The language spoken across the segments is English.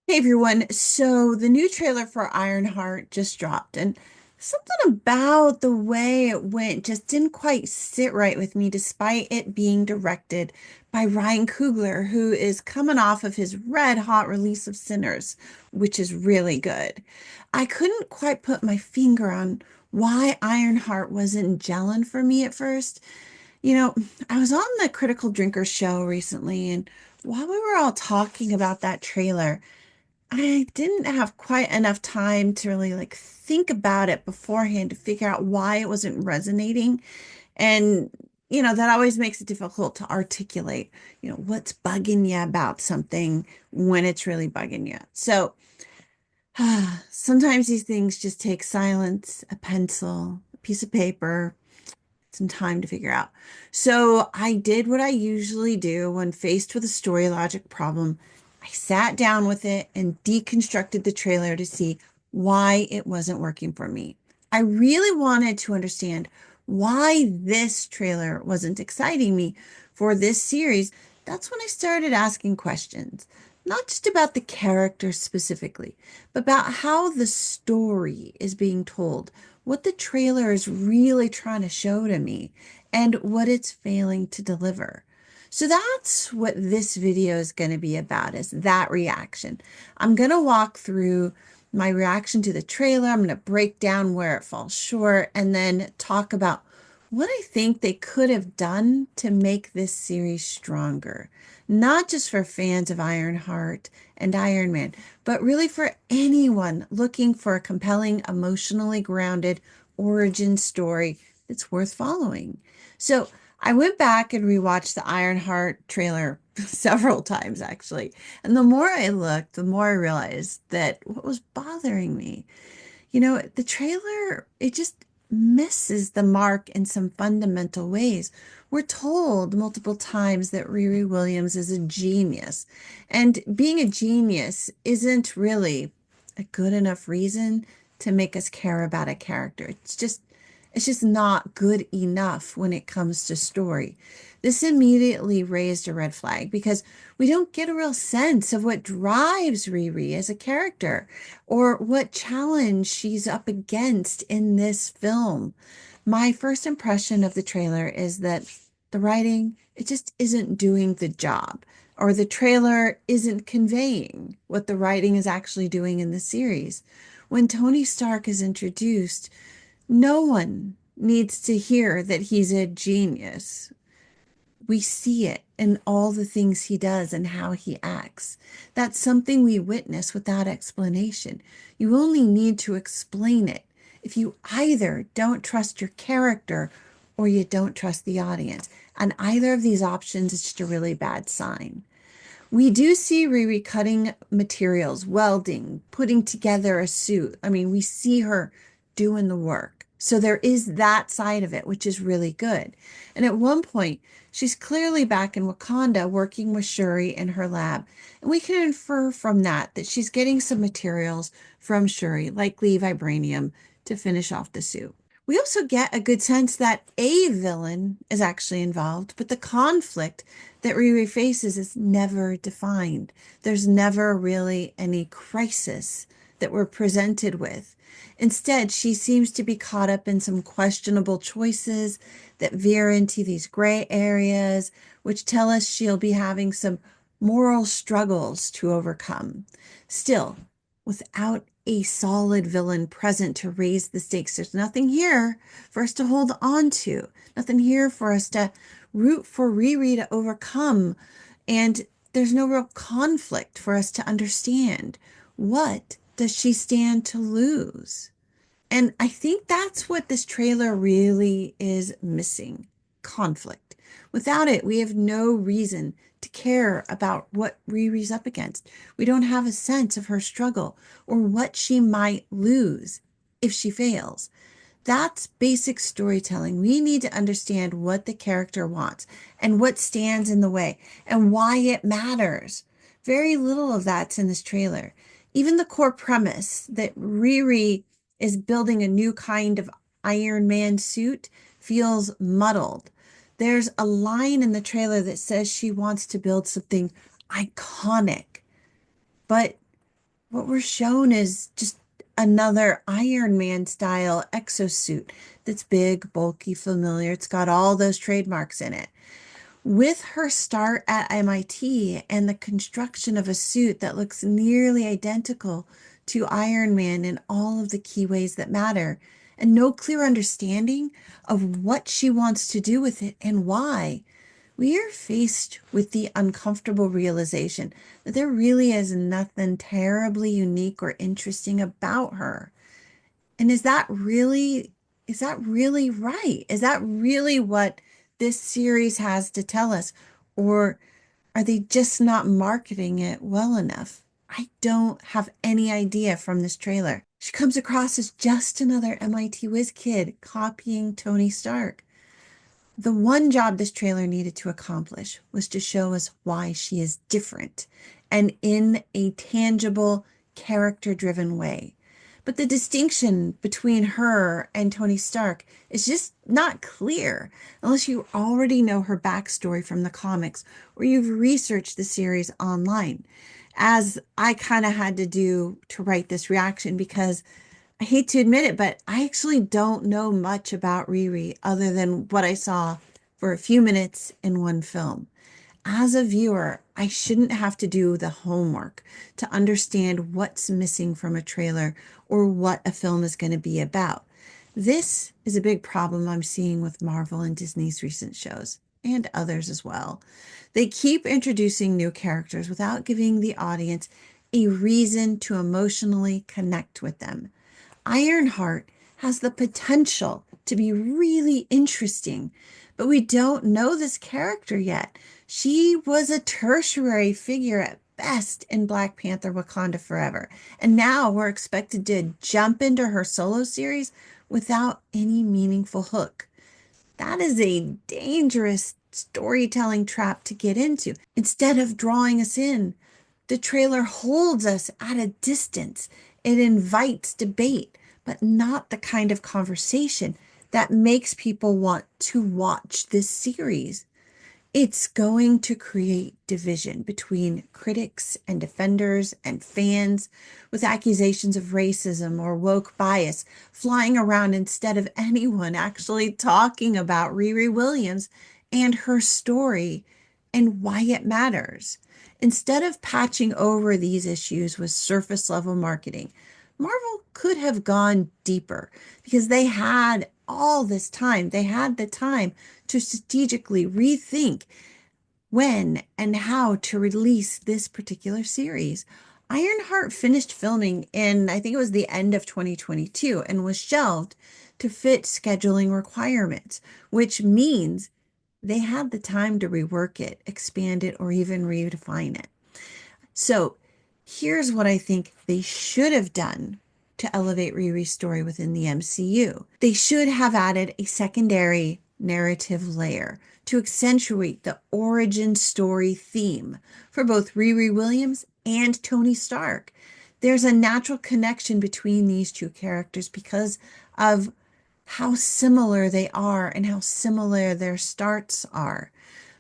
Hey everyone, so the new trailer for Ironheart just dropped, and something about the way it went just didn't quite sit right with me, despite it being directed by Ryan Coogler, who is coming off of his red hot release of Sinners, which is really good. I couldn't quite put my finger on why Ironheart wasn't gelling for me at first. You know, I was on the Critical Drinker show recently, and while we were all talking about that trailer, I didn't have quite enough time to really think about it beforehand to figure out why it wasn't resonating. And, that always makes it difficult to articulate, what's bugging you about something when it's really bugging you. So sometimes these things just take silence, a pencil, a piece of paper, some time to figure out. So I did what I usually do when faced with a story logic problem. I sat down with it and deconstructed the trailer to see why it wasn't working for me. I really wanted to understand why this trailer wasn't exciting me for this series. That's when I started asking questions, not just about the characters specifically, but about how the story is being told, what the trailer is really trying to show to me, and what it's failing to deliver. So that's what this video is going to be about, is that reaction. I'm going to walk through my reaction to the trailer. I'm going to break down where it falls short and then talk about what I think they could have done to make this series stronger, not just for fans of Ironheart and Iron Man, but really for anyone looking for a compelling, emotionally grounded origin story that's worth following. So I went back and rewatched the Ironheart trailer several times, actually. And the more I looked, the more I realized that what was bothering me, the trailer, it just misses the mark in some fundamental ways. We're told multiple times that Riri Williams is a genius, and being a genius isn't really a good enough reason to make us care about a character. It's just not good enough when it comes to story. This immediately raised a red flag because we don't get a real sense of what drives Riri as a character or what challenge she's up against in this film. My first impression of the trailer is that the writing, it just isn't doing the job, or the trailer isn't conveying what the writing is actually doing in the series. When Tony Stark is introduced, no one needs to hear that he's a genius. We see it in all the things he does and how he acts. That's something we witness without explanation. You only need to explain it if you either don't trust your character or you don't trust the audience. And either of these options is just a really bad sign. We do see Riri cutting materials, welding, putting together a suit. I mean, we see her doing the work. So there is that side of it, which is really good. And at one point, she's clearly back in Wakanda working with Shuri in her lab. And we can infer from that she's getting some materials from Shuri, likely vibranium, to finish off the suit. We also get a good sense that a villain is actually involved, but the conflict that Riri faces is never defined. There's never really any crisis that we're presented with. Instead, she seems to be caught up in some questionable choices that veer into these gray areas, which tell us she'll be having some moral struggles to overcome. Still, without a solid villain present to raise the stakes, there's nothing here for us to hold on to, nothing here for us to root for Riri to overcome. And there's no real conflict for us to understand. What does she stand to lose? And I think that's what this trailer really is missing, conflict. Without it, we have no reason to care about what Riri's up against. We don't have a sense of her struggle or what she might lose if she fails. That's basic storytelling. We need to understand what the character wants and what stands in the way and why it matters. Very little of that's in this trailer. Even the core premise that Riri is building a new kind of Iron Man suit feels muddled. There's a line in the trailer that says she wants to build something iconic, but What we're shown is just another Iron Man style exosuit that's big, bulky, familiar. It's got all those trademarks in it. With her start at MIT and the construction of a suit that looks nearly identical to Iron Man in all of the key ways that matter, and no clear understanding of what she wants to do with it and why, we are faced with the uncomfortable realization that there really is nothing terribly unique or interesting about her. And is that really right? Is that really what this series has to tell us? Or are they just not marketing it well enough? I don't have any idea from this trailer. She comes across as just another MIT whiz kid copying Tony Stark. The one job this trailer needed to accomplish was to show us why she is different and in a tangible, character driven way. But the distinction between her and Tony Stark is just not clear unless you already know her backstory from the comics or you've researched the series online, as I kind of had to do to write this reaction because I hate to admit it, but I actually don't know much about Riri other than what I saw for a few minutes in one film. As a viewer, I shouldn't have to do the homework to understand what's missing from a trailer or what a film is going to be about. This is a big problem I'm seeing with Marvel and Disney's recent shows, and others as well. They keep introducing new characters without giving the audience a reason to emotionally connect with them. Ironheart has the potential to be really interesting, but we don't know this character yet. She was a tertiary figure at best in Black Panther Wakanda Forever, and now we're expected to jump into her solo series without any meaningful hook. That is a dangerous storytelling trap to get into. Instead of drawing us in, the trailer holds us at a distance. It invites debate, but not the kind of conversation that makes people want to watch this series. It's going to create division between critics and defenders and fans, with accusations of racism or woke bias flying around instead of anyone actually talking about Riri Williams and her story and why it matters. Instead of patching over these issues with surface level marketing, Marvel could have gone deeper because they had all this time. They had the time to strategically rethink when and how to release this particular series. Ironheart finished filming in, I think it was the end of 2022, and was shelved to fit scheduling requirements, which means they had the time to rework it, expand it, or even redefine it. So here's what I think they should have done to elevate Riri's story within the MCU. They should have added a secondary narrative layer to accentuate the origin story theme for both Riri Williams and Tony Stark. There's a natural connection between these two characters because of how similar they are and how similar their starts are.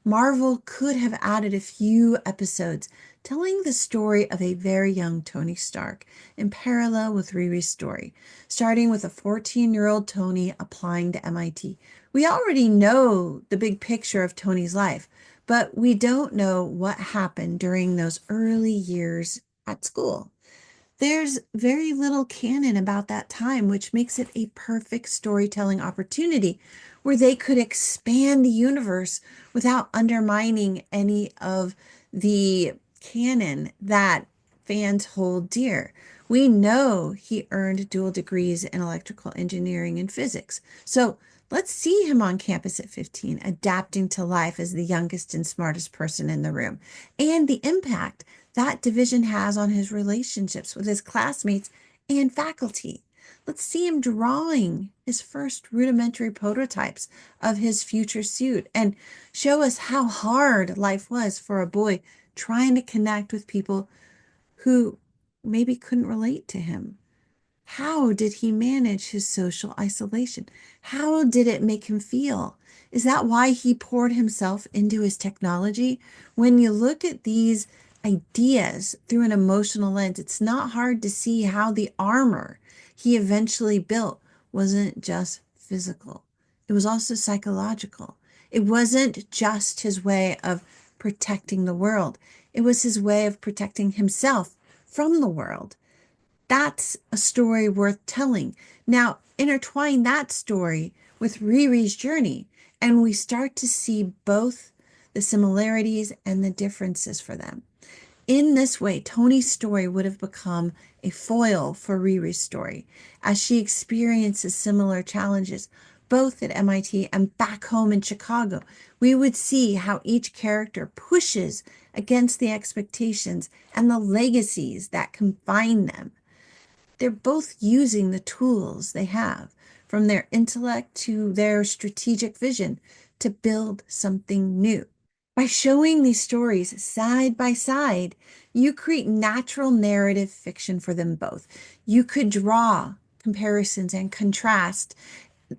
Marvel could have added a few episodes telling the story of a very young Tony Stark in parallel with Riri's story, starting with a 14-year-old Tony applying to MIT. We already know the big picture of Tony's life, but we don't know what happened during those early years at school. There's very little canon about that time, which makes it a perfect storytelling opportunity where they could expand the universe without undermining any of the canon that fans hold dear. We know he earned dual degrees in electrical engineering and physics. So let's see him on campus at 15, adapting to life as the youngest and smartest person in the room, and the impact that division has on his relationships with his classmates and faculty. Let's see him drawing his first rudimentary prototypes of his future suit and show us how hard life was for a boy trying to connect with people who maybe couldn't relate to him. How did he manage his social isolation? How did it make him feel? Is that why he poured himself into his technology? When you look at these ideas through an emotional lens, it's not hard to see how the armor he eventually built wasn't just physical, it was also psychological. It wasn't just his way of protecting the world, it was his way of protecting himself from the world. That's a story worth telling. Now, intertwine that story with Riri's journey, and we start to see both the similarities and the differences for them. In this way, Tony's story would have become a foil for Riri's story as she experiences similar challenges, both at MIT and back home in Chicago. We would see how each character pushes against the expectations and the legacies that confine them. They're both using the tools they have, from their intellect to their strategic vision, to build something new. By showing these stories side by side, you create natural narrative fiction for them both. You could draw comparisons and contrast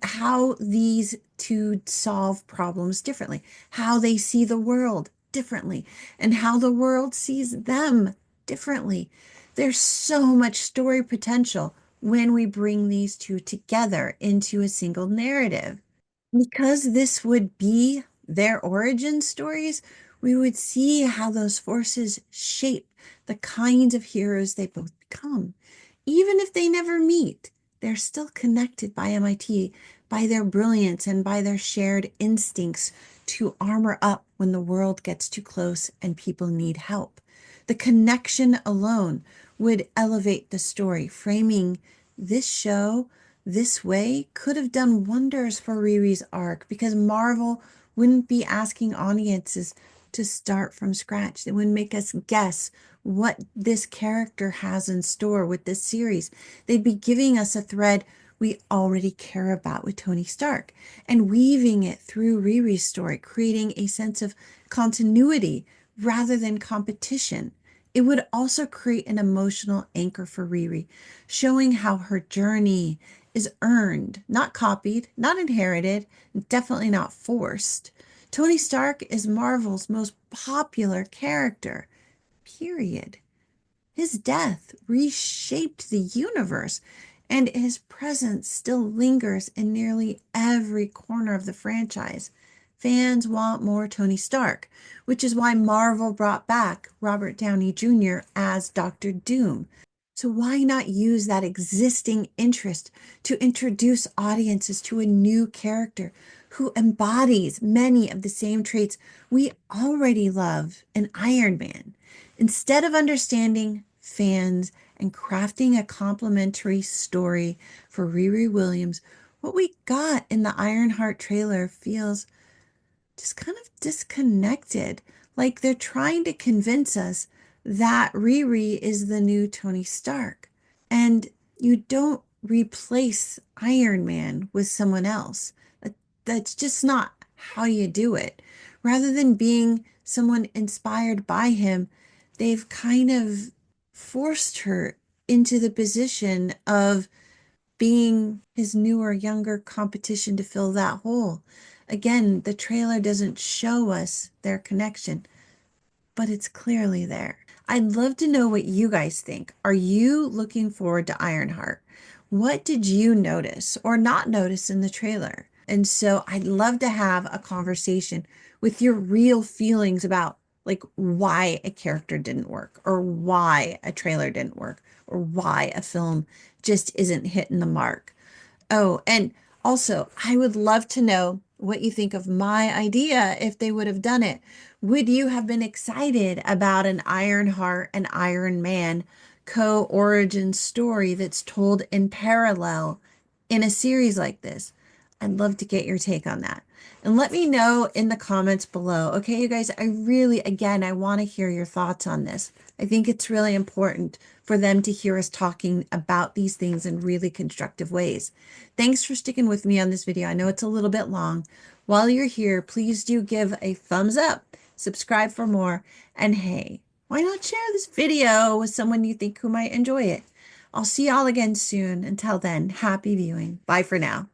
how these two solve problems differently, how they see the world differently, and how the world sees them differently. There's so much story potential when we bring these two together into a single narrative. Because this would be their origin stories, we would see how those forces shape the kinds of heroes they both become. Even if they never meet, they're still connected by MIT, by their brilliance, and by their shared instincts to armor up when the world gets too close and people need help. The connection alone would elevate the story, framing this show this way could have done wonders for Riri's arc because Marvel wouldn't be asking audiences to start from scratch. They wouldn't make us guess what this character has in store with this series. They'd be giving us a thread we already care about with Tony Stark and weaving it through Riri's story, creating a sense of continuity rather than competition. It would also create an emotional anchor for Riri, showing how her journey is earned, not copied, not inherited, definitely not forced. Tony Stark is Marvel's most popular character, period. His death reshaped the universe, and his presence still lingers in nearly every corner of the franchise. Fans want more Tony Stark, which is why Marvel brought back Robert Downey Jr. as Doctor Doom. So why not use that existing interest to introduce audiences to a new character who embodies many of the same traits we already love in Iron Man? Instead of understanding fans and crafting a complementary story for Riri Williams, what we got in the Ironheart trailer feels just kind of disconnected. Like they're trying to convince us that Riri is the new Tony Stark. And you don't replace Iron Man with someone else. That's just not how you do it. Rather than being someone inspired by him, they've kind of forced her into the position of being his newer, younger competition to fill that hole. Again, the trailer doesn't show us their connection, but it's clearly there. I'd love to know what you guys think. Are you looking forward to Ironheart? What did you notice or not notice in the trailer? And so I'd love to have a conversation with your real feelings about like why a character didn't work or why a trailer didn't work or why a film just isn't hitting the mark. Oh, and also, I would love to know what you think of my idea if they would have done it. Would you have been excited about an Ironheart and Iron Man co-origin story that's told in parallel in a series like this? I'd love to get your take on that. And let me know in the comments below. Okay, you guys, I really, again, I want to hear your thoughts on this. I think it's really important for them to hear us talking about these things in really constructive ways. Thanks for sticking with me on this video. I know it's a little bit long. While you're here, please do give a thumbs up, subscribe for more, and hey, why not share this video with someone you think who might enjoy it? I'll see y'all again soon. Until then, happy viewing. Bye for now.